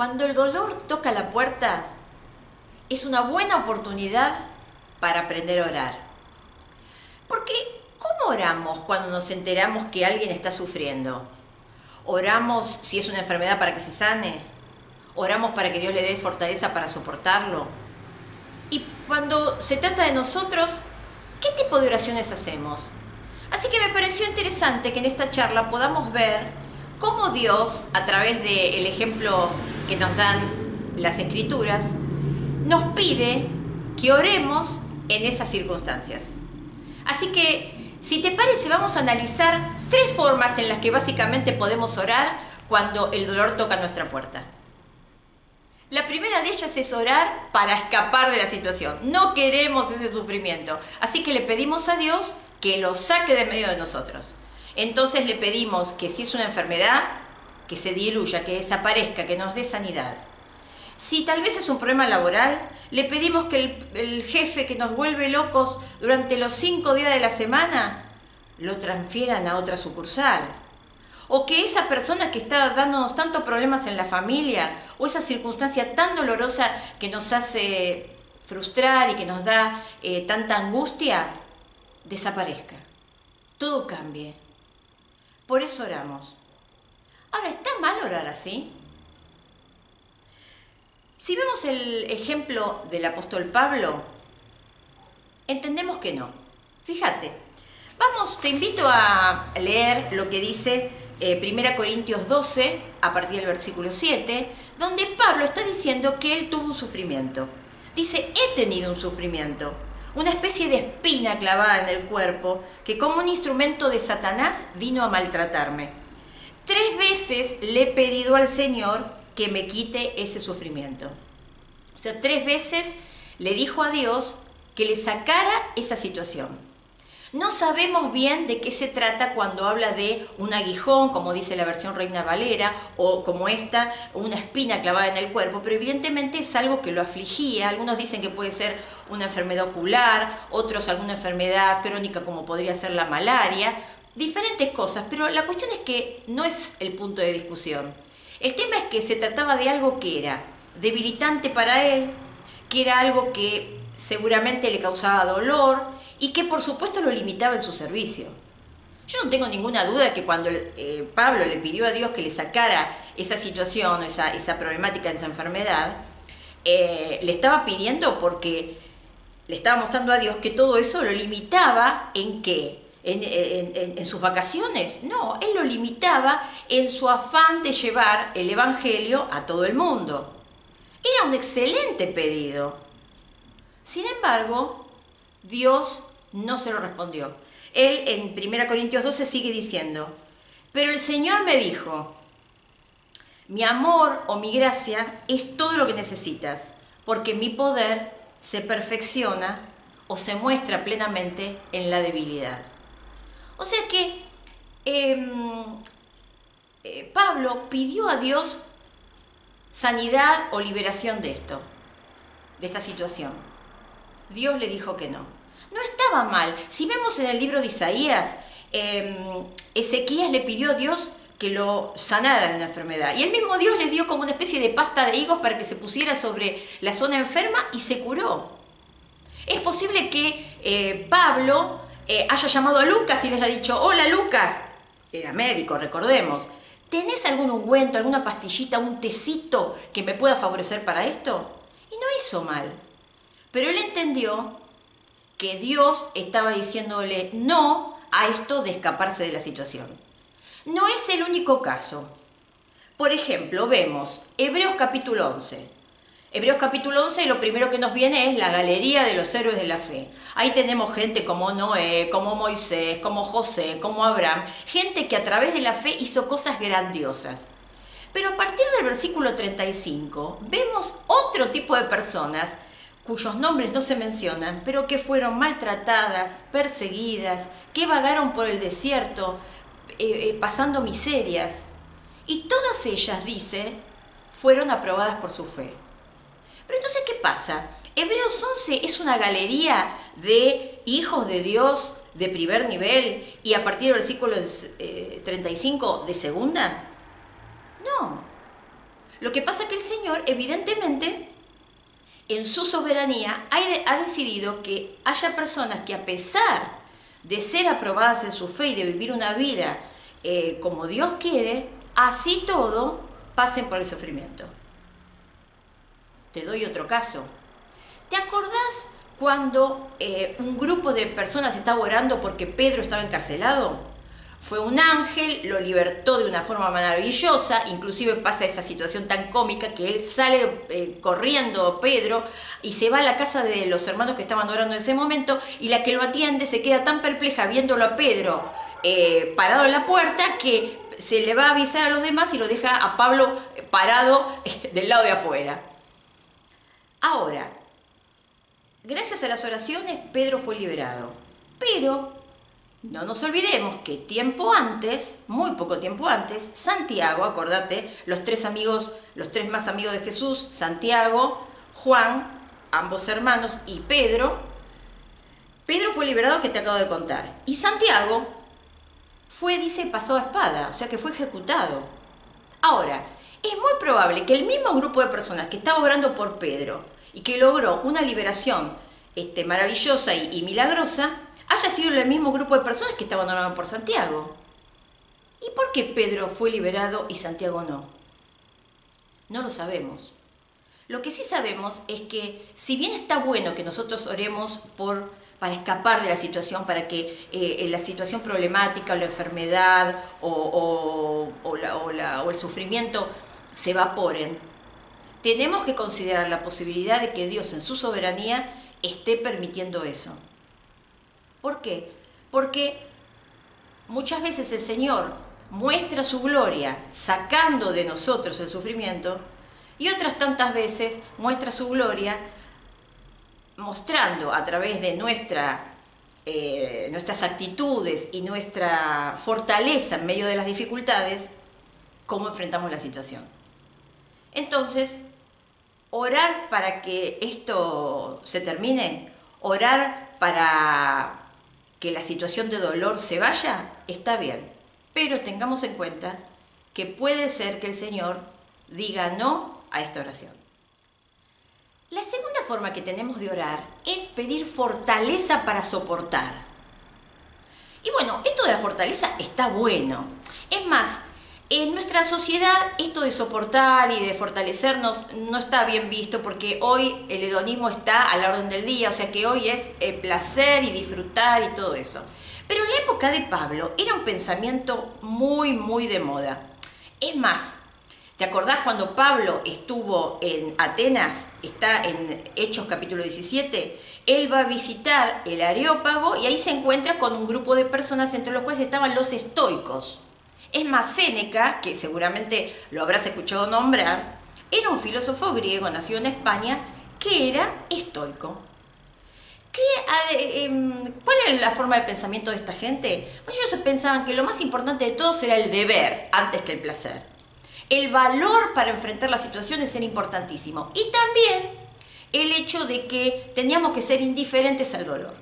Cuando el dolor toca la puerta, es una buena oportunidad para aprender a orar. Porque, ¿cómo oramos cuando nos enteramos que alguien está sufriendo? ¿Oramos si es una enfermedad para que se sane? ¿Oramos para que Dios le dé fortaleza para soportarlo? Y cuando se trata de nosotros, ¿qué tipo de oraciones hacemos? Así que me pareció interesante que en esta charla podamos ver cómo Dios, a través del ejemplo que nos dan las Escrituras, nos pide que oremos en esas circunstancias. Así que, si te parece, vamos a analizar 3 formas en las que básicamente podemos orar cuando el dolor toca nuestra puerta. La primera de ellas es orar para escapar de la situación. No queremos ese sufrimiento, así que le pedimos a Dios que lo saque de medio de nosotros. Entonces le pedimos que si es una enfermedad, que se diluya, que desaparezca, que nos dé sanidad. Si tal vez es un problema laboral, le pedimos que el jefe que nos vuelve locos durante los 5 días de la semana, lo transfieran a otra sucursal. O que esa persona que está dándonos tantos problemas en la familia, o esa circunstancia tan dolorosa que nos hace frustrar y que nos da tanta angustia, desaparezca. Todo cambie. Por eso oramos. Ahora, ¿está mal orar así? Si vemos el ejemplo del apóstol Pablo, entendemos que no. Fíjate, te invito a leer lo que dice 1 Corintios 12, a partir del versículo 7, donde Pablo está diciendo que él tuvo un sufrimiento. Dice, he tenido un sufrimiento, una especie de espina clavada en el cuerpo, que como un instrumento de Satanás vino a maltratarme. 3 veces le he pedido al Señor que me quite ese sufrimiento. O sea, 3 veces le dijo a Dios que le sacara esa situación. No sabemos bien de qué se trata cuando habla de un aguijón, como dice la versión Reina Valera, o como esta, una espina clavada en el cuerpo, pero evidentemente es algo que lo afligía. Algunos dicen que puede ser una enfermedad ocular, otros alguna enfermedad crónica como podría ser la malaria, diferentes cosas, pero la cuestión es que no es el punto de discusión. El tema es que se trataba de algo que era debilitante para él, que era algo que seguramente le causaba dolor y que por supuesto lo limitaba en su servicio. Yo no tengo ninguna duda de que cuando Pablo le pidió a Dios que le sacara esa situación, esa problemática, esa enfermedad, le estaba pidiendo porque le estaba mostrando a Dios que todo eso lo limitaba ¿en qué? ¿En sus vacaciones? No, él lo limitaba en su afán de llevar el Evangelio a todo el mundo. Era un excelente pedido. Sin embargo, Dios no se lo respondió. Él en 1 Corintios 12 sigue diciendo, pero el Señor me dijo, mi amor o mi gracia es todo lo que necesitas, porque mi poder se perfecciona o se muestra plenamente en la debilidad. O sea que Pablo pidió a Dios sanidad o liberación de esta situación. Dios le dijo que no. No estaba mal. Si vemos en el libro de Isaías, Ezequías le pidió a Dios que lo sanara de una enfermedad. Y el mismo Dios le dio como una especie de pasta de higos para que se pusiera sobre la zona enferma y se curó. Es posible que Pablo haya llamado a Lucas y le haya dicho, hola Lucas, era médico, recordemos, ¿tenés algún ungüento, alguna pastillita, un tecito que me pueda favorecer para esto? Y no hizo mal. Pero él entendió que Dios estaba diciéndole no a esto de escaparse de la situación. No es el único caso. Por ejemplo, vemos Hebreos capítulo 11. Hebreos capítulo 11, lo primero que nos viene es la galería de los héroes de la fe. Ahí tenemos gente como Noé, como Moisés, como José, como Abraham, gente que a través de la fe hizo cosas grandiosas. Pero a partir del versículo 35 vemos otro tipo de personas cuyos nombres no se mencionan, pero que fueron maltratadas, perseguidas, que vagaron por el desierto, pasando miserias. Y todas ellas, dice, fueron aprobadas por su fe. Pero entonces, ¿qué pasa? Hebreos 11 es una galería de hijos de Dios de primer nivel y a partir del versículo 35 de segunda. No. Lo que pasa es que el Señor, evidentemente, en su soberanía, ha decidido que haya personas que, a pesar de ser aprobadas en su fe y de vivir una vida como Dios quiere, así todo, pasen por el sufrimiento. Te doy otro caso. ¿Te acordás cuando un grupo de personas estaba orando porque Pedro estaba encarcelado? Fue un ángel, lo libertó de una forma maravillosa, inclusive pasa esa situación tan cómica que él sale corriendo, Pedro, y se va a la casa de los hermanos que estaban orando en ese momento, y la que lo atiende se queda tan perpleja viéndolo a Pedro parado en la puerta que se le va a avisar a los demás y lo deja a Pablo parado del lado de afuera. Ahora, gracias a las oraciones, Pedro fue liberado, pero no nos olvidemos que tiempo antes, muy poco tiempo antes, Santiago, acordate, los tres más amigos de Jesús, Santiago, Juan, ambos hermanos, y Pedro fue liberado, que te acabo de contar. Y Santiago pasó a espada, o sea que fue ejecutado. Ahora, es muy probable que el mismo grupo de personas que estaba orando por Pedro y que logró una liberación maravillosa y milagrosa, haya sido el mismo grupo de personas que estaban orando por Santiago. ¿Y por qué Pedro fue liberado y Santiago no? No lo sabemos. Lo que sí sabemos es que, si bien está bueno que nosotros oremos para escapar de la situación, para que la situación problemática o la enfermedad o el sufrimiento se evaporen, tenemos que considerar la posibilidad de que Dios, en su soberanía, esté permitiendo eso. ¿Por qué? Porque muchas veces el Señor muestra su gloria sacando de nosotros el sufrimiento, y otras tantas veces muestra su gloria mostrando a través de nuestras actitudes y nuestra fortaleza en medio de las dificultades, cómo enfrentamos la situación. Entonces, orar para que esto se termine, orar para que la situación de dolor se vaya, está bien, pero tengamos en cuenta que puede ser que el Señor diga no a esta oración. La segunda forma que tenemos de orar es pedir fortaleza para soportar. Y bueno, esto de la fortaleza está bueno. Es más, en nuestra sociedad esto de soportar y de fortalecernos no está bien visto, porque hoy el hedonismo está a la orden del día, o sea que hoy es placer y disfrutar y todo eso. Pero en la época de Pablo era un pensamiento muy, muy de moda. Es más, ¿te acordás cuando Pablo estuvo en Atenas? Está en Hechos capítulo 17. Él va a visitar el Areópago y ahí se encuentra con un grupo de personas, entre los cuales estaban los estoicos. Es más, Séneca, que seguramente lo habrás escuchado nombrar, era un filósofo griego nacido en España que era estoico. ¿Cuál era la forma de pensamiento de esta gente? Pues ellos pensaban que lo más importante de todos era el deber antes que el placer. El valor para enfrentar las situaciones era importantísimo. Y también el hecho de que teníamos que ser indiferentes al dolor.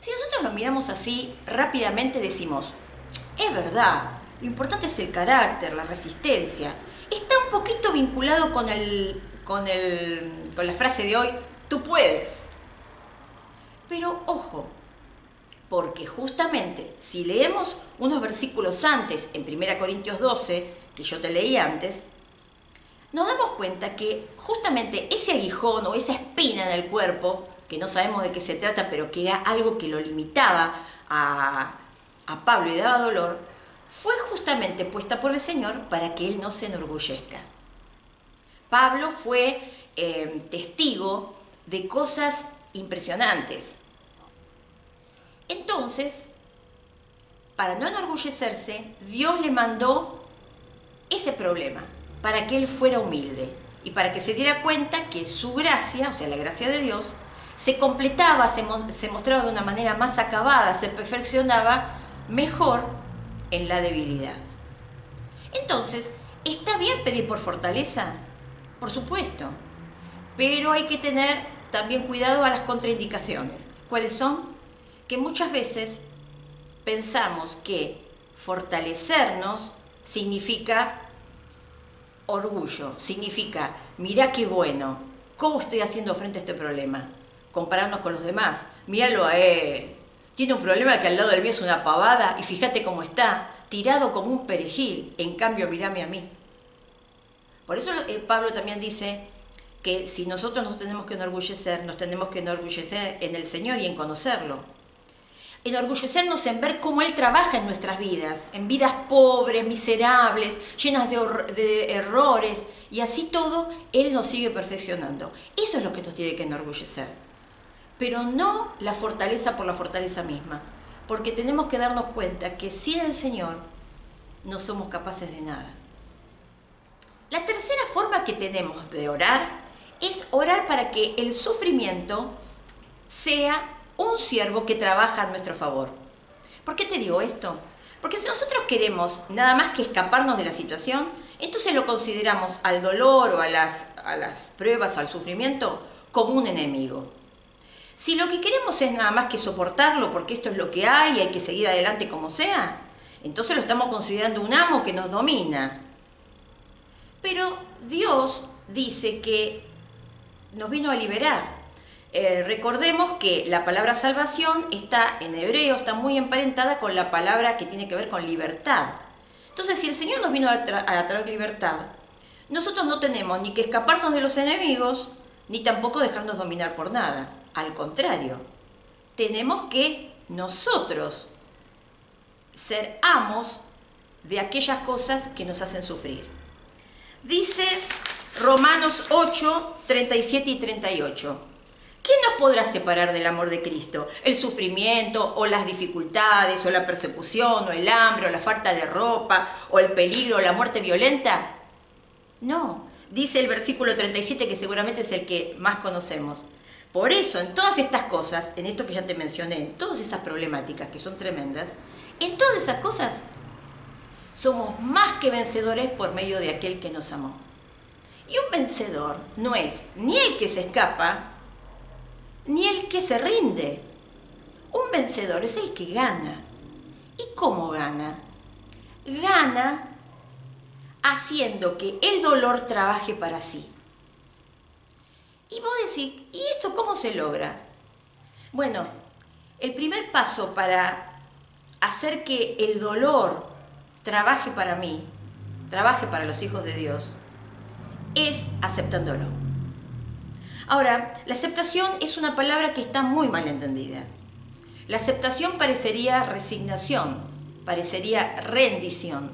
Si nosotros lo miramos así, rápidamente decimos, es verdad, lo importante es el carácter, la resistencia. Está un poquito vinculado con la frase de hoy, tú puedes. Pero ojo, porque justamente si leemos unos versículos antes, en 1 Corintios 12, que yo te leí antes, nos damos cuenta que justamente ese aguijón o esa espina en el cuerpo, que no sabemos de qué se trata, pero que era algo que lo limitaba a Pablo y le daba dolor, fue justamente puesta por el Señor para que él no se enorgullezca. Pablo fue testigo de cosas impresionantes. Entonces, para no enorgullecerse, Dios le mandó ese problema, para que él fuera humilde y para que se diera cuenta que su gracia, o sea, la gracia de Dios, se completaba, se mostraba de una manera más acabada, se perfeccionaba mejor en la debilidad. Entonces, ¿está bien pedir por fortaleza? Por supuesto, pero hay que tener también cuidado a las contraindicaciones. ¿Cuáles son? Que muchas veces pensamos que fortalecernos significa Orgullo significa, mirá qué bueno, cómo estoy haciendo frente a este problema. Compararnos con los demás. Míralo a él. Tiene un problema que al lado del mío es una pavada y fíjate cómo está, tirado como un perejil. En cambio, mírame a mí. Por eso Pablo también dice que si nosotros nos tenemos que enorgullecer en el Señor y en conocerlo. Enorgullecernos en ver cómo Él trabaja en nuestras vidas, en vidas pobres, miserables, llenas de errores, y así todo, Él nos sigue perfeccionando. Eso es lo que nos tiene que enorgullecer. Pero no la fortaleza por la fortaleza misma, porque tenemos que darnos cuenta que sin el Señor no somos capaces de nada. La tercera forma que tenemos de orar es orar para que el sufrimiento sea un siervo que trabaja a nuestro favor. ¿Por qué te digo esto? Porque si nosotros queremos nada más que escaparnos de la situación, entonces lo consideramos al dolor o a las pruebas, al sufrimiento, como un enemigo. Si lo que queremos es nada más que soportarlo porque esto es lo que hay y hay que seguir adelante como sea, entonces lo estamos considerando un amo que nos domina. Pero Dios dice que nos vino a liberar. Recordemos que la palabra salvación está en hebreo, está muy emparentada con la palabra que tiene que ver con libertad. Entonces, si el Señor nos vino a traer libertad, nosotros no tenemos ni que escaparnos de los enemigos, ni tampoco dejarnos dominar por nada. Al contrario, tenemos que nosotros ser amos de aquellas cosas que nos hacen sufrir. Dice Romanos 8, 37 y 38. ¿Quién nos podrá separar del amor de Cristo? ¿El sufrimiento, o las dificultades, o la persecución, o el hambre, o la falta de ropa, o el peligro, o la muerte violenta? No, dice el versículo 37, que seguramente es el que más conocemos. Por eso, en todas estas cosas, en esto que ya te mencioné, en todas esas problemáticas que son tremendas, en todas esas cosas somos más que vencedores por medio de aquel que nos amó. Y un vencedor no es ni el que se escapa, ni el que se rinde. Un vencedor es el que gana. ¿Y cómo gana? Gana haciendo que el dolor trabaje para sí. Y vos decís, ¿y esto cómo se logra? Bueno, el primer paso para hacer que el dolor trabaje para mí, trabaje para los hijos de Dios, es aceptándolo. Ahora, la aceptación es una palabra que está muy mal entendida. La aceptación parecería resignación, parecería rendición.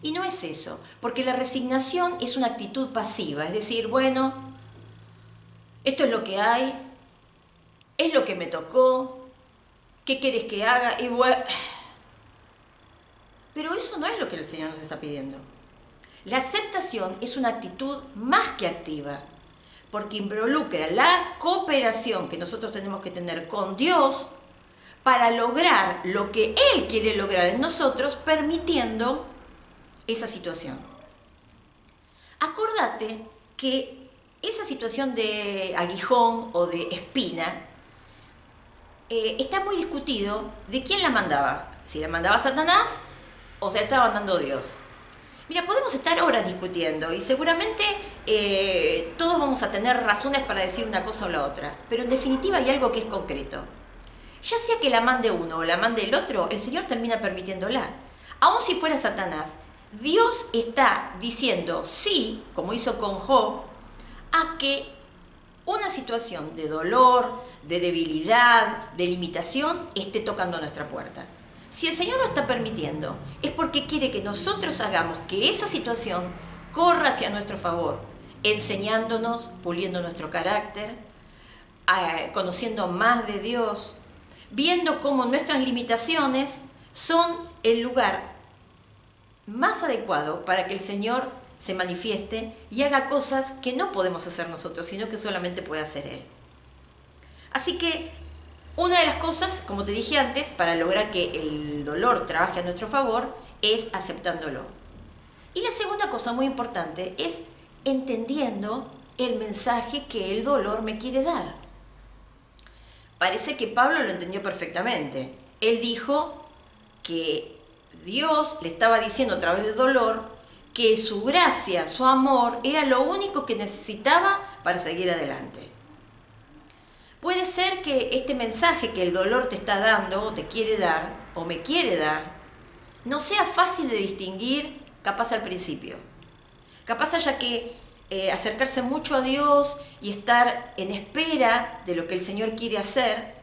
Y no es eso, porque la resignación es una actitud pasiva, es decir, bueno, esto es lo que hay, es lo que me tocó, ¿qué quieres que haga? Y bueno, pero eso no es lo que el Señor nos está pidiendo. La aceptación es una actitud más que activa, porque involucra la cooperación que nosotros tenemos que tener con Dios para lograr lo que Él quiere lograr en nosotros, permitiendo esa situación. Acordate que esa situación de aguijón o de espina está muy discutido de quién la mandaba, si la mandaba Satanás o se la estaba mandando Dios. Mira, podemos estar horas discutiendo y seguramente todos vamos a tener razones para decir una cosa o la otra, pero en definitiva hay algo que es concreto. Ya sea que la mande uno o la mande el otro, el Señor termina permitiéndola. Aun si fuera Satanás, Dios está diciendo sí, como hizo con Job, a que una situación de dolor, de debilidad, de limitación esté tocando a nuestra puerta. Si el Señor lo está permitiendo, es porque quiere que nosotros hagamos que esa situación corra hacia nuestro favor, enseñándonos, puliendo nuestro carácter, conociendo más de Dios, viendo cómo nuestras limitaciones son el lugar más adecuado para que el Señor se manifieste y haga cosas que no podemos hacer nosotros, sino que solamente puede hacer Él. Así que una de las cosas, como te dije antes, para lograr que el dolor trabaje a nuestro favor, es aceptándolo. Y la segunda cosa muy importante es entendiendo el mensaje que el dolor me quiere dar. Parece que Pablo lo entendió perfectamente. Él dijo que Dios le estaba diciendo a través del dolor que su gracia, su amor, era lo único que necesitaba para seguir adelante. Puede ser que este mensaje que el dolor te está dando, o te quiere dar, o me quiere dar, no sea fácil de distinguir, capaz al principio. Capaz haya que acercarse mucho a Dios y estar en espera de lo que el Señor quiere hacer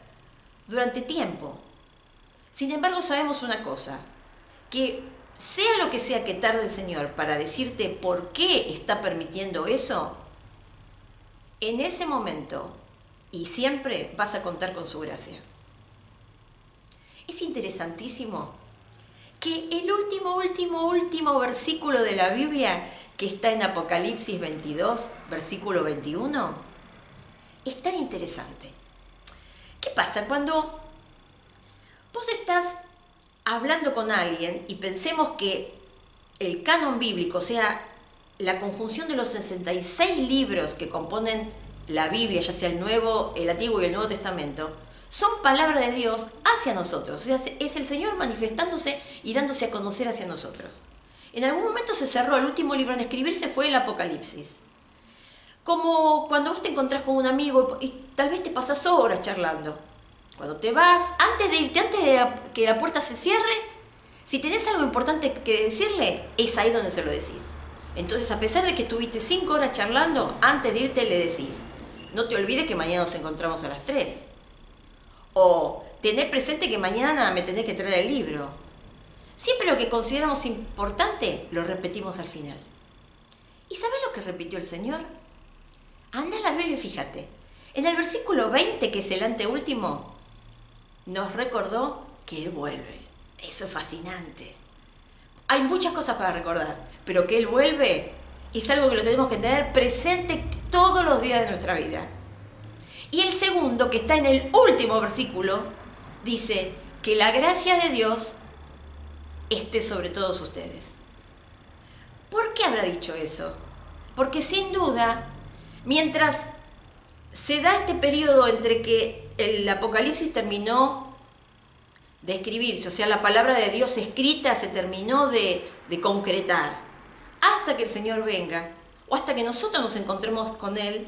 durante tiempo. Sin embargo, sabemos una cosa, que sea lo que sea que tarde el Señor para decirte por qué está permitiendo eso, en ese momento y siempre vas a contar con su gracia. Es interesantísimo que el último versículo de la Biblia, que está en Apocalipsis 22, versículo 21, es tan interesante. ¿Qué pasa cuando vos estás hablando con alguien y pensemos que el canon bíblico, o sea, la conjunción de los 66 libros que componen la Biblia, ya sea el Nuevo, el Antiguo y el Nuevo Testamento, son palabra de Dios hacia nosotros? O sea, es el Señor manifestándose y dándose a conocer hacia nosotros. En algún momento se cerró, el último libro en escribirse fue el Apocalipsis. Como cuando vos te encontrás con un amigo y tal vez te pasas horas charlando. Cuando te vas, antes de irte, antes de que la puerta se cierre, si tenés algo importante que decirle, es ahí donde se lo decís. Entonces, a pesar de que estuviste 5 horas charlando, antes de irte le decís: no te olvides que mañana nos encontramos a las 3. O tené presente que mañana me tenés que traer el libro. Siempre lo que consideramos importante lo repetimos al final. ¿Y sabés lo que repitió el Señor? Anda a la Biblia y fíjate. En el versículo 20, que es el anteúltimo, nos recordó que Él vuelve. Eso es fascinante. Hay muchas cosas para recordar, pero que Él vuelve es algo que lo tenemos que tener presente todos los días de nuestra vida. Y el segundo, que está en el último versículo, dice que la gracia de Dios esté sobre todos ustedes. ¿Por qué habrá dicho eso? Porque sin duda, mientras se da este periodo entre que el Apocalipsis terminó de escribirse, o sea, la palabra de Dios escrita se terminó de concretar, hasta que el Señor venga, o hasta que nosotros nos encontremos con Él,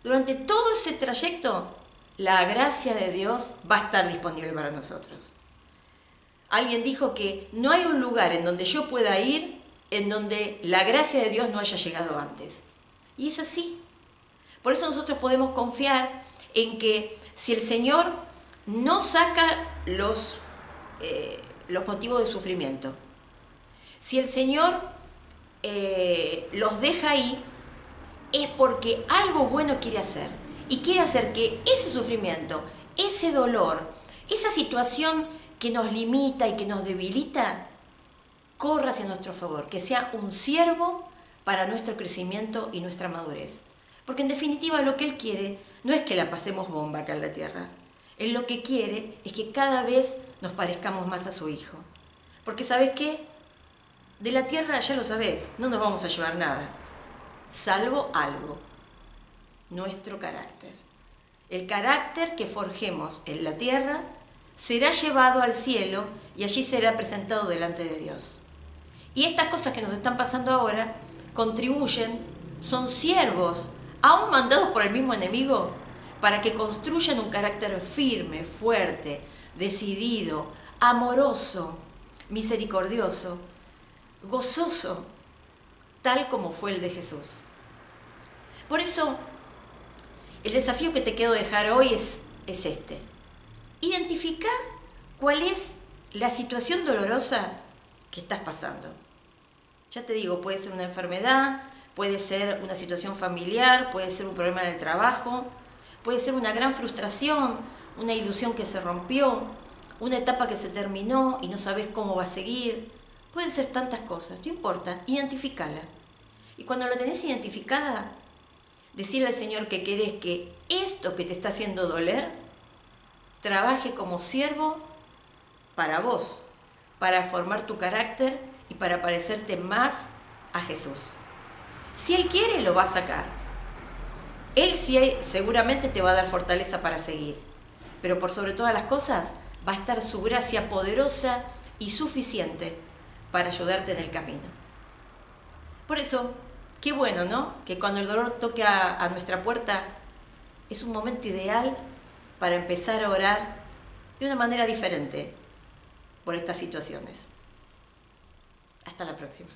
durante todo ese trayecto, la gracia de Dios va a estar disponible para nosotros. Alguien dijo que no hay un lugar en donde yo pueda ir en donde la gracia de Dios no haya llegado antes. Y es así. Por eso nosotros podemos confiar en que si el Señor no saca los motivos de sufrimiento, si el Señor los deja ahí, es porque algo bueno quiere hacer. Y quiere hacer que ese sufrimiento, ese dolor, esa situación que nos limita y que nos debilita, corra hacia nuestro favor, que sea un siervo para nuestro crecimiento y nuestra madurez. Porque en definitiva lo que Él quiere no es que la pasemos bomba acá en la tierra. Él lo que quiere es que cada vez nos parezcamos más a su Hijo. Porque ¿sabes qué? De la tierra, ya lo sabés, no nos vamos a llevar nada, salvo algo: nuestro carácter. El carácter que forjemos en la tierra será llevado al cielo y allí será presentado delante de Dios. Y estas cosas que nos están pasando ahora contribuyen, son siervos, aún mandados por el mismo enemigo, para que construyan un carácter firme, fuerte, decidido, amoroso, misericordioso, gozoso, tal como fue el de Jesús. Por eso, el desafío que te quiero dejar hoy es este: identificar cuál es la situación dolorosa que estás pasando. Ya te digo, puede ser una enfermedad, puede ser una situación familiar, puede ser un problema en el trabajo, puede ser una gran frustración, una ilusión que se rompió, una etapa que se terminó y no sabes cómo va a seguir. Pueden ser tantas cosas, no importa, identificala. Y cuando la tenés identificada, decirle al Señor que querés que esto que te está haciendo doler trabaje como siervo para vos, para formar tu carácter y para parecerte más a Jesús. Si Él quiere, lo va a sacar. Él sí, seguramente te va a dar fortaleza para seguir, pero por sobre todas las cosas va a estar su gracia poderosa y suficiente para ayudarte en el camino. Por eso, qué bueno, ¿no? Que cuando el dolor toque a nuestra puerta, es un momento ideal para empezar a orar de una manera diferente por estas situaciones. Hasta la próxima.